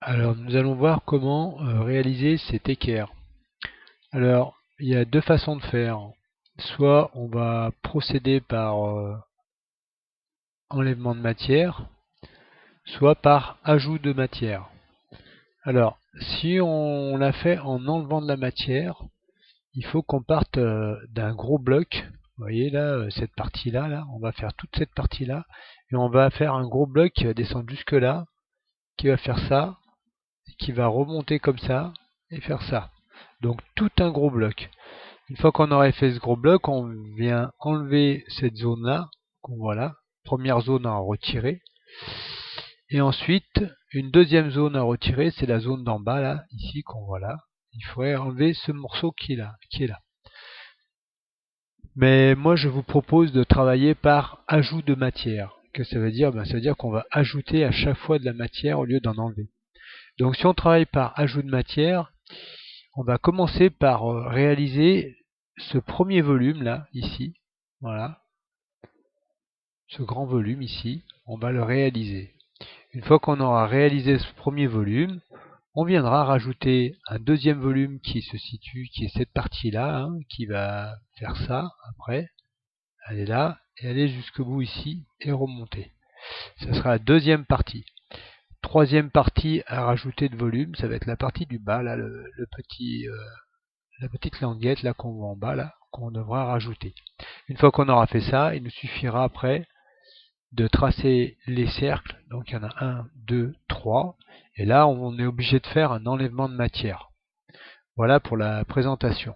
Alors, nous allons voir comment réaliser cet équerre. Alors, il y a deux façons de faire. Soit on va procéder par enlèvement de matière, soit par ajout de matière. Alors, si on l'a fait en enlevant de la matière, il faut qu'on parte d'un gros bloc. Vous voyez là, cette partie-là, on va faire toute cette partie-là, et on va faire un gros bloc qui va descendre jusque là, qui va faire ça, qui va remonter comme ça, et faire ça. Donc tout un gros bloc. Une fois qu'on aurait fait ce gros bloc, on vient enlever cette zone-là, qu'on voit là, première zone à retirer. Et ensuite, une deuxième zone à retirer, c'est la zone d'en bas, là, ici, qu'on voit là. Il faudrait enlever ce morceau qui est là. Mais moi, je vous propose de travailler par ajout de matière. Que ça veut dire? Ça veut dire qu'on va ajouter à chaque fois de la matière au lieu d'en enlever. Donc si on travaille par ajout de matière, on va commencer par réaliser ce premier volume là, ici, voilà, ce grand volume ici, on va le réaliser. Une fois qu'on aura réalisé ce premier volume, on viendra rajouter un deuxième volume qui se situe, qui est cette partie-là, qui va faire ça après, elle est là, et aller jusqu'au bout ici, et remonter. Ça sera la deuxième partie. Troisième partie à rajouter de volume, ça va être la partie du bas, là, le petit, la petite languette là qu'on voit en bas, là, qu'on devra rajouter. Une fois qu'on aura fait ça, il nous suffira après de tracer les cercles. Donc il y en a 1, 2, 3. Et là, on est obligé de faire un enlèvement de matière. Voilà pour la présentation.